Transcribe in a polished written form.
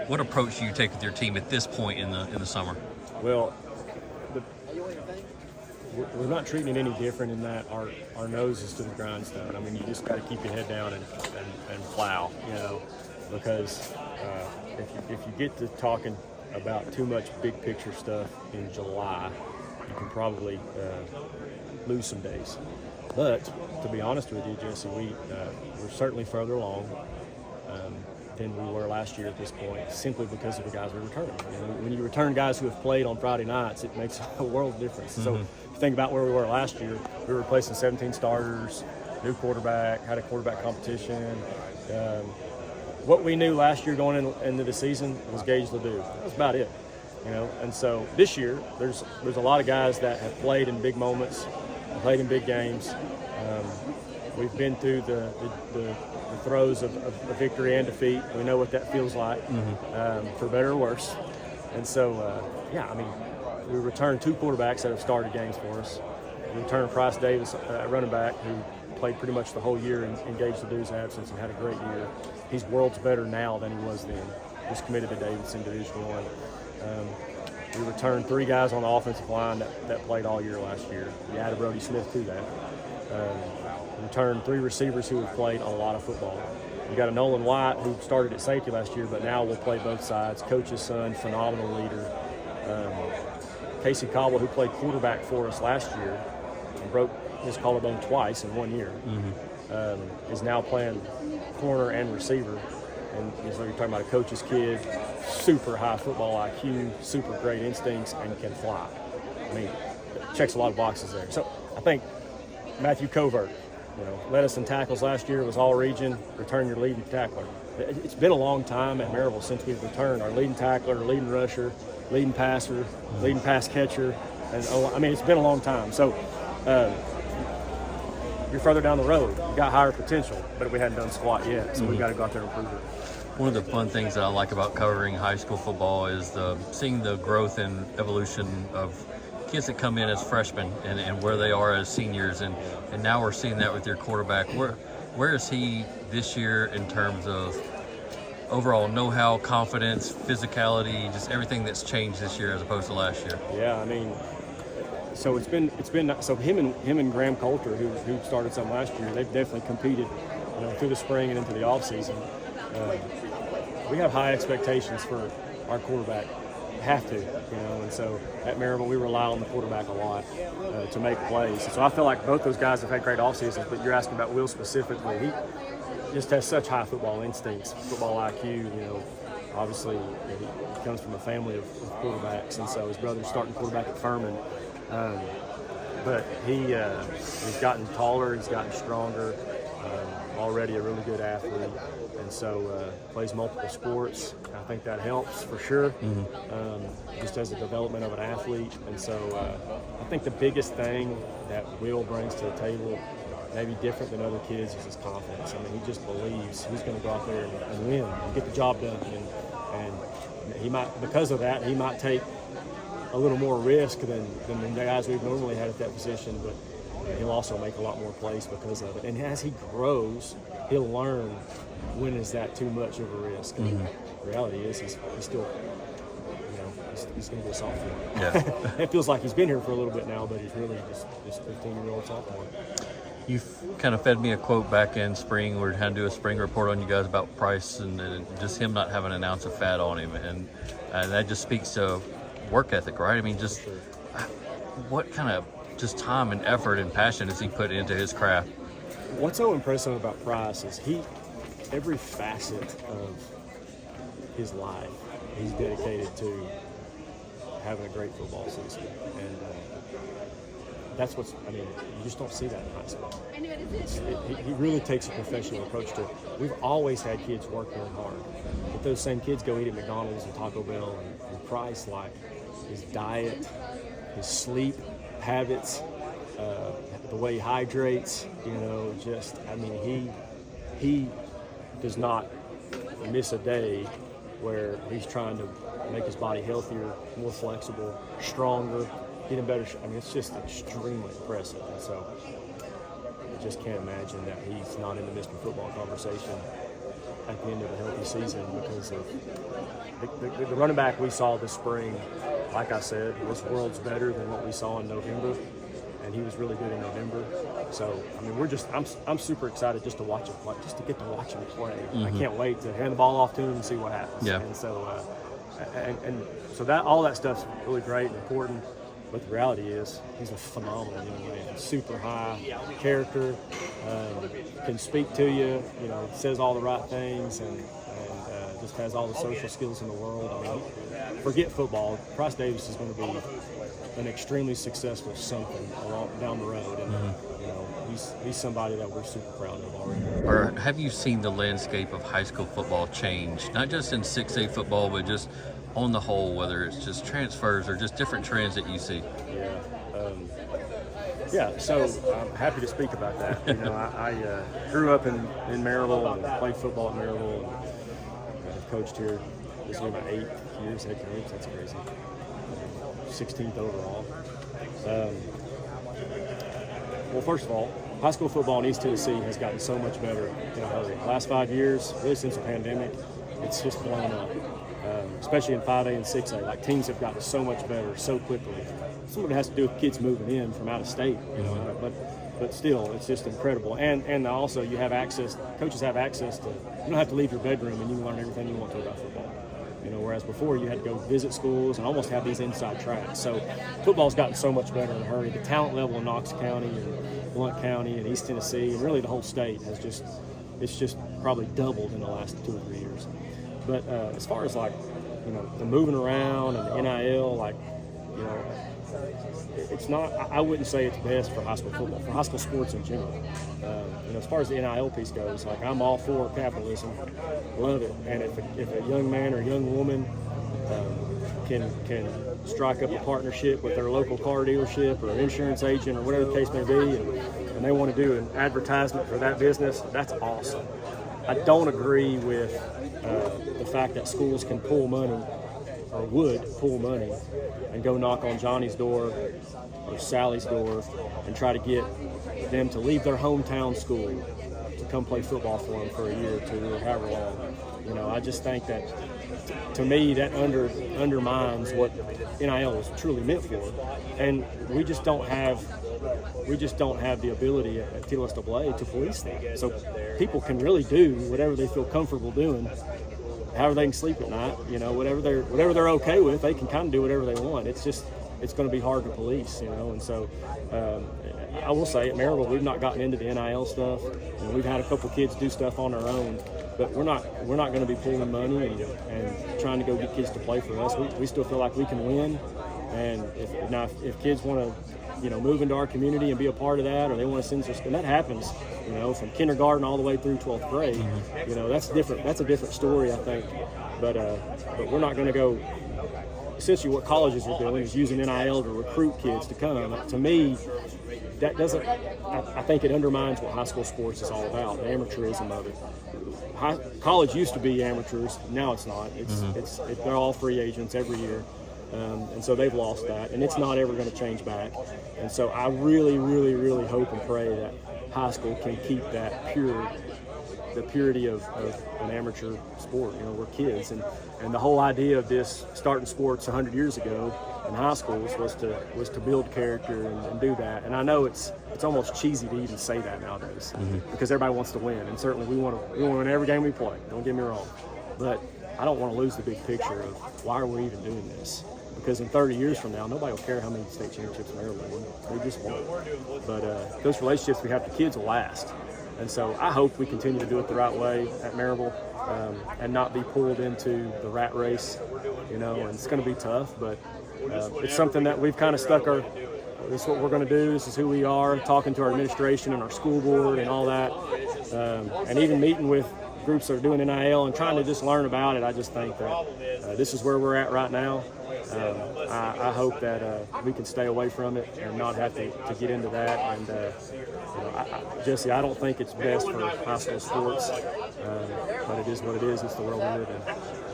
what approach do you take with your team at this point in the summer? Well, we're not treating it any different in that our nose is to the grindstone. I mean, you just got to keep your head down and plow, because if you get to talking about too much big picture stuff in July, you can probably lose some days. But to be honest with you, Jesse, we're certainly further along than we were last year at this point, simply because of the guys we're returning. When you return guys who have played on Friday nights, it makes a world of difference. So if you think about where we were last year, we were replacing 17 starters, new quarterback, had a quarterback competition. What we knew last year going into the season was Gage Ledoux. That was about it. And so this year, there's a lot of guys that have played in big moments, played in big games. We've been through the throes of victory and defeat. We know what that feels like, for better or worse. And so, we returned 2 quarterbacks that have started games for us. We returned Price Davis, running back, who played pretty much the whole year in Gage Ledoux's absence and had a great year. He's worlds better now than he was then. Just committed to Davidson Division I. We returned 3 guys on the offensive line that played all year last year. We added Brody Smith to that. We returned 3 receivers who have played a lot of football. We got a Nolan White who started at safety last year, but now will play both sides. Coach's son, phenomenal leader. Casey Cobble, who played quarterback for us last year and broke his collarbone twice in 1 year, is now playing corner and receiver. And so you're talking about a coach's kid, super high football IQ, super great instincts, and can fly. I mean, checks a lot of boxes there. So I think Matthew Covert, led us in tackles last year, was all region, return your leading tackler. It's been a long time at Maryville since we've returned our leading tackler, our leading rusher, leading passer, leading pass catcher. And it's been a long time. So you're further down the road. You got higher potential, but we hadn't done squat yet. So we've got to go out there and prove it. One of the fun things that I like about covering high school football is seeing the growth and evolution of kids that come in as freshmen and where they are as seniors. And now we're seeing that with your quarterback. Where is he this year in terms of overall know-how, confidence, physicality, just everything that's changed this year as opposed to last year? Yeah, so it's been so him and Graham Coulter, who started some last year, they've definitely competed, through the spring and into the off season. We have high expectations for our quarterback. Have to, and so at Maryville we rely on the quarterback a lot to make plays. So I feel like both those guys have had great off seasons, but you're asking about Will specifically. He just has such high football instincts, football IQ. Obviously he comes from a family of quarterbacks, and so his brother's starting quarterback at Furman. But he's gotten taller, he's gotten stronger. Already a really good athlete, and so plays multiple sports. I think that helps for sure, just as a development of an athlete. And so I think the biggest thing that Will brings to the table, maybe different than other kids, is his confidence. He just believes he's going to go out there and win and get the job done. And he might, because of that, he might take a little more risk than the guys we've normally had at that position, but he'll also make a lot more plays because of it. And as he grows, he'll learn when is that too much of a risk. The reality is he's still, he's going to be a sophomore. Yeah. It feels like he's been here for a little bit now, but he's really just 15-year-old sophomore. You've kind of fed me a quote back in spring. We're going to do a spring report on you guys about Price and just him not having an ounce of fat on him. And that just speaks to work ethic, right? Just what kind of just time and effort and passion does he put into his craft? What's so impressive about Price is every facet of his life, he's dedicated to having a great football season. And that's you just don't see that in high school. He really takes a professional approach to it. We've always had kids work really hard, but those same kids go eat at McDonald's and Taco Bell, and Price, like his diet, his sleep habits, the way he hydrates, he does not miss a day where he's trying to make his body healthier, more flexible, stronger, get in better. It's just extremely impressive. And so I just can't imagine that he's not in the Mr. Football conversation at the end of a healthy season because of the running back we saw this spring. Like I said, was worlds better than what we saw in November, and he was really good in November. So I mean, I'm super excited just to watch him play, just to get to watch him play. I can't wait to hand the ball off to him and see what happens. Yeah. And so so that all that stuff's really great and important. But the reality is, he's a phenomenal young man. Super high character, can speak to you. You know, says all the right things, and just has all the social skills in the world. I mean, forget football. Price Davis is going to be an extremely successful something down the road, and you know, he's somebody that we're super proud of already. Or have you seen the landscape of high school football change, not just in 6A football, but just on the whole, whether it's just transfers or just different trends that you see? So I'm happy to speak about that. You know, I grew up in Maryville and played football at Maryville, and I've coached here. This will be my 8th year as head coach. That's crazy. 16th overall. Well, first of all, high school football in East Tennessee has gotten so much better in a hurry. The last 5 years, really since the pandemic, it's just blown up. Especially in 5A and 6A, like teams have gotten so much better so quickly. Some of it has to do with kids moving in from out of state, you know, but still, it's just incredible. And also, you have access. Coaches have access to. You don't have to leave your bedroom, and you can learn everything you want to about football. You know, whereas before you had to go visit schools and almost have these inside tracks. So football's gotten so much better in a hurry. The talent level in Knox County and Blount County and East Tennessee and really the whole state has just probably doubled in the last 2 or 3 years. But as far as like, you know, the moving around and the NIL, like, you know, it's not. I wouldn't say it's best for high school football, for high school sports in general. You know, as far as the NIL piece goes, like I'm all for capitalism, love it. And if a young man or young woman can strike up a partnership with their local car dealership or insurance agent or whatever the case may be, and they want to do an advertisement for that business, that's awesome. I don't agree with the fact that schools can pull money or would pull money and go knock on Johnny's door or Sally's door and try to get them to leave their hometown school to come play football for them for a year or 2 or however long. You know, I just think that, to me, that undermines what NIL is truly meant for, and we just don't have the ability at TLSAA to police that. So people can really do whatever they feel comfortable doing, however they can sleep at night. You know, whatever they're okay with, they can kind of do whatever they want. It's going to be hard to police. You know, and so I will say at Maryville we've not gotten into the NIL stuff. You know, we've had a couple kids do stuff on their own, but we're not going to be pulling money and trying to go get kids to play for us. We still feel like we can win, and if kids want to, you know, move into our community and be a part of that, or they want to send us, and that happens, you know, from kindergarten all the way through 12th grade. You know, that's different. That's a different story, I think. But we're not going to go. Essentially, what colleges are doing is using NIL to recruit kids to come. To me, that doesn't. I think it undermines what high school sports is all about, the amateurism of it. College used to be amateurs. Now it's not. They're all free agents every year. And so they've lost that, and it's not ever going to change back. And so I really, really, really hope and pray that high school can keep that the purity of an amateur sport. You know, we're kids, and the whole idea of this starting sports 100 years ago in high schools was to build character and do that. And I know it's almost cheesy to even say that nowadays because everybody wants to win, and certainly we want to win every game we play. Don't get me wrong, but I don't want to lose the big picture of why are we even doing this. Because in 30 years from now, nobody will care how many state championships Maryland won. They just won't. But those relationships we have with kids will last. And so I hope we continue to do it the right way at Maryville and not be pulled into the rat race, you know, and it's going to be tough, but it's something that we've kind of stuck this is what we're going to do, this is who we are, talking to our administration and our school board and all that, and even meeting with groups that are doing NIL and trying to just learn about it. I just think that this is where we're at right now. I hope that we can stay away from it and not have to get into that. And you know, Jesse, I don't think it's best for high school sports, but it is what it is. It's the world we live in.